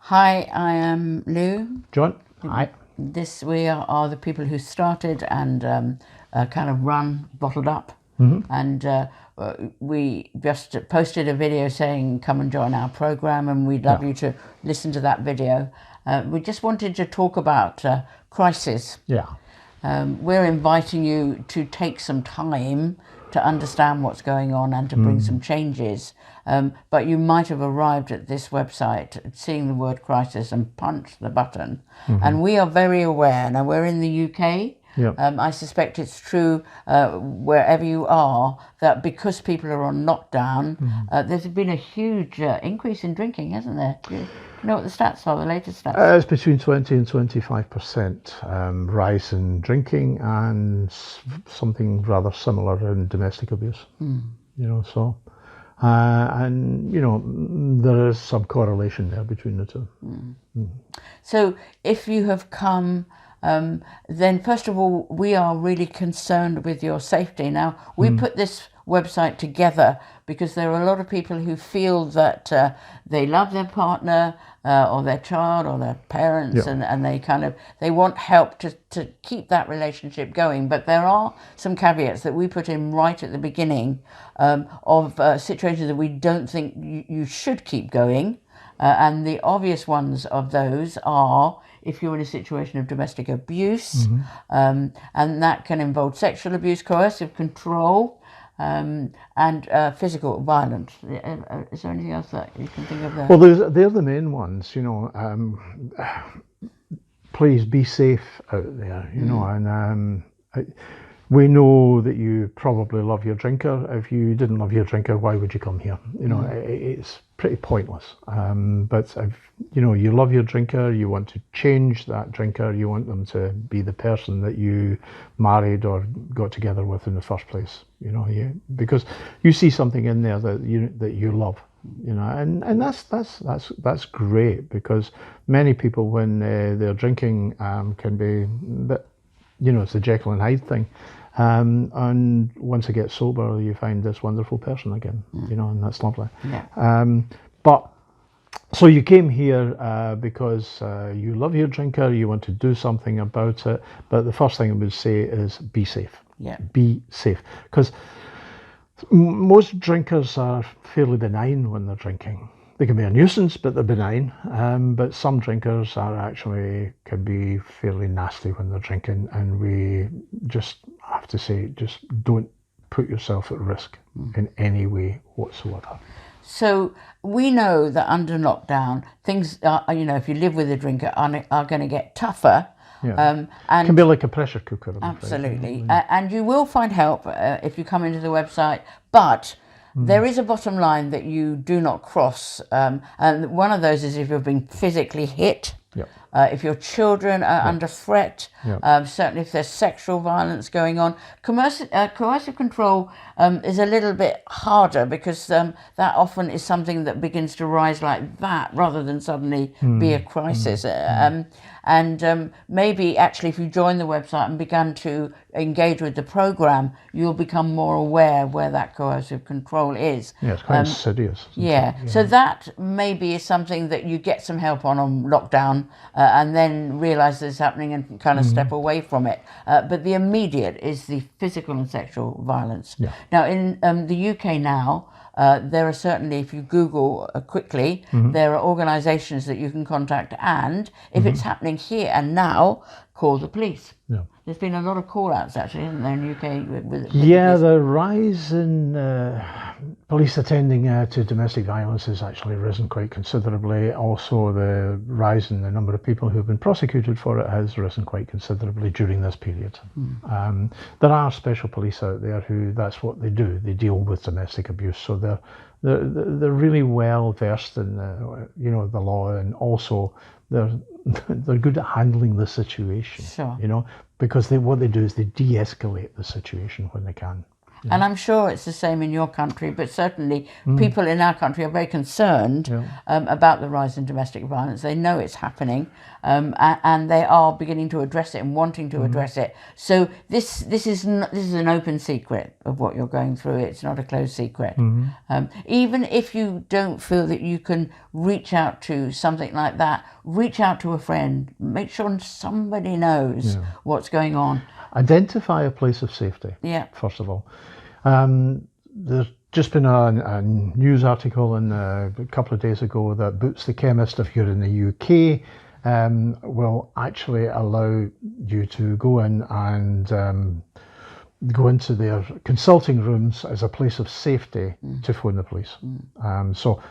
Hi, I am Lou. John, hi. We are the people who started and kind of run Bottled Up. And we just posted a video saying, come and join our program, and we'd love you to listen to that video. We just wanted to talk about crisis. Yeah. We're inviting you to take some time to understand what's going on and to bring some changes. But you might have arrived at this website seeing the word crisis and punched the button. And we are very aware. Now, we're in the UK. Yep. I suspect it's true wherever you are that because people are on lockdown, there's been a huge increase in drinking, hasn't there? Do you know what the stats are, the latest stats? It's between 20 and 25% rise in drinking and something rather similar in domestic abuse. And there is some correlation there between the two. So if you have come, then first of all, we are really concerned with your safety. Now, we put this website together because there are a lot of people who feel that they love their partner or their child or their parents, and they want help to keep that relationship going. But there are some caveats that we put in right at the beginning of situations that we don't think you should keep going. And the obvious ones of those are if you're in a situation of domestic abuse, and that can involve sexual abuse, coercive control, and physical violence. Is there anything else that you can think of there? Well, they're the main ones, please be safe out there, and we know that you probably love your drinker. If you didn't love your drinker, why would you come here? It's pretty pointless. But if you love your drinker, you want to change that drinker, you want them to be the person that you married or got together with in the first place. Because you see something in there that you love. And that's great, because many people when they're drinking can be a bit, it's the Jekyll and Hyde thing. And once they get sober, you find this wonderful person again, and that's lovely. Yeah. But so you came here because you love your drinker, you want to do something about it. But the first thing I would say is be safe. Yeah. Be safe, because most drinkers are fairly benign when they're drinking. They can be a nuisance, but they're benign. But some drinkers can be fairly nasty when they're drinking, and we just have to say, just don't put yourself at risk in any way whatsoever. So we know that under lockdown, things are, if you live with a drinker, are going to get tougher. Yeah. And it can be like a pressure cooker. Absolutely. And you will find help if you come into the website, but there is a bottom line that you do not cross. And one of those is if you've been physically hit, if your children are under threat, certainly if there's sexual violence going on. Coercive control is a little bit harder because that often is something that begins to rise like that rather than suddenly be a crisis. And maybe actually if you join the website and began to engage with the program, you'll become more aware where that coercive control is. Yeah, it's quite insidious. So that maybe is something that you get some help on lockdown and then realise that it's happening and kind of step away from it. But the immediate is the physical and sexual violence. Yeah. Now in the UK now, there are certainly, if you Google quickly, there are organisations that you can contact, and if it's happening here and now, call the police. Yeah. There's been a lot of call-outs actually, isn't there, in the UK? With the rise in police attending to domestic violence has actually risen quite considerably. Also, the rise in the number of people who have been prosecuted for it has risen quite considerably during this period. There are special police out there who that's what they do. They deal with domestic abuse, so they're really well versed in the law, and also they're good at handling the situation. Sure. Because what they do is they de-escalate the situation when they can. And I'm sure it's the same in your country, but certainly people in our country are very concerned about the rise in domestic violence. They know it's happening, and they are beginning to address it and wanting to address it. So this is an open secret of what you're going through. It's not a closed secret. Even if you don't feel that you can reach out to something like that, reach out to a friend. Make sure somebody knows what's going on. Identify a place of safety. Yeah. First of all, there's just been a news article a couple of days ago that Boots the Chemist, if you're in the UK, will actually allow you to go in and go into their consulting rooms as a place of safety to phone the police. So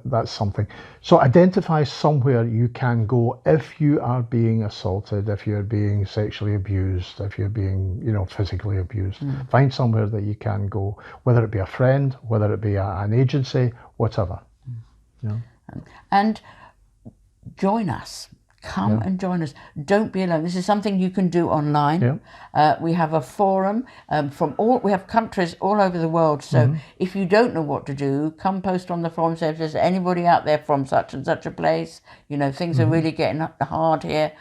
that's something. So identify somewhere you can go if you are being assaulted, if you're being sexually abused, if you're being, physically abused. Find somewhere that you can go, whether it be a friend, whether it be an agency, whatever. And join us. Come and join us. Don't be alone. This is something you can do online. We have a forum we have countries all over the world. So if you don't know what to do, come post on the forum. Say if there's anybody out there from such and such a place, things are really getting hard here.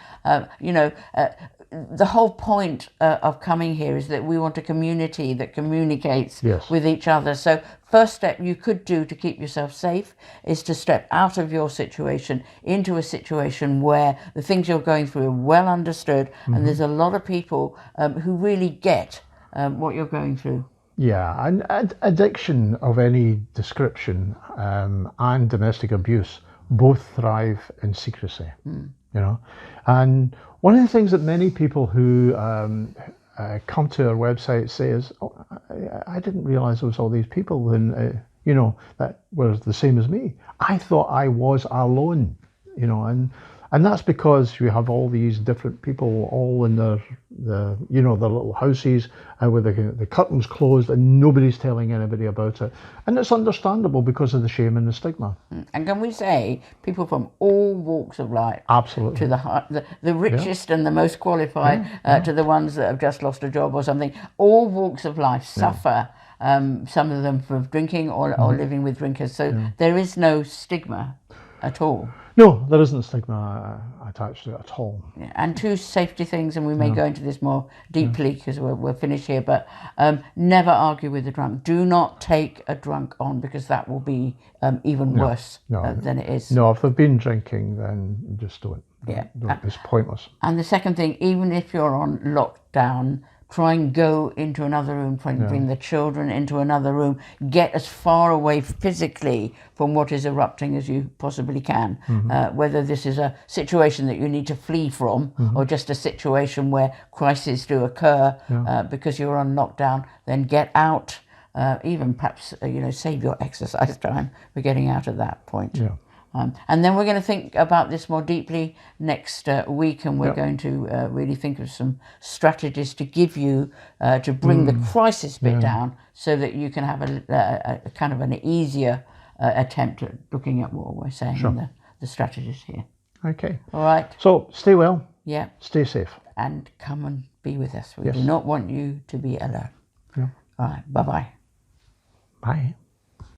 The whole point of coming here is that we want a community that communicates with each other. So first step you could do to keep yourself safe is to step out of your situation into a situation where the things you're going through are well understood, and there's a lot of people who really get what you're going through. Yeah, and addiction of any description and domestic abuse both thrive in secrecy. And one of the things that many people who come to our website say is, I didn't realize there was all these people that were the same as me. I thought I was alone, and that's because you have all these different people all in their little houses with the curtains closed, and nobody's telling anybody about it. And it's understandable because of the shame and the stigma. And can we say people from all walks of life? Absolutely. To the richest and the most qualified, to the ones that have just lost a job or something. All walks of life suffer. Some of them from drinking or living with drinkers. So there is no stigma at all. No, there isn't a stigma attached to it at all. Yeah, and two safety things, and we may go into this more deeply because we're finished here, but never argue with a drunk. Do not take a drunk on, because that will be even worse than it is. No, if they've been drinking, then just don't. It's pointless. And the second thing, even if you're on lockdown, try and go into another room, try and bring the children into another room, get as far away physically from what is erupting as you possibly can. Whether this is a situation that you need to flee from or just a situation where crises do occur because you're on lockdown, then get out, even perhaps, save your exercise time for getting out at that point. And then we're going to think about this more deeply next week, and we're going to really think of some strategies to give you to bring the crisis bit down, so that you can have a kind of an easier attempt at looking at what we're saying in the strategies here. Okay. All right. So stay well. Yeah. Stay safe. And come and be with us. We do not want you to be alone. All right. Bye-bye. Bye.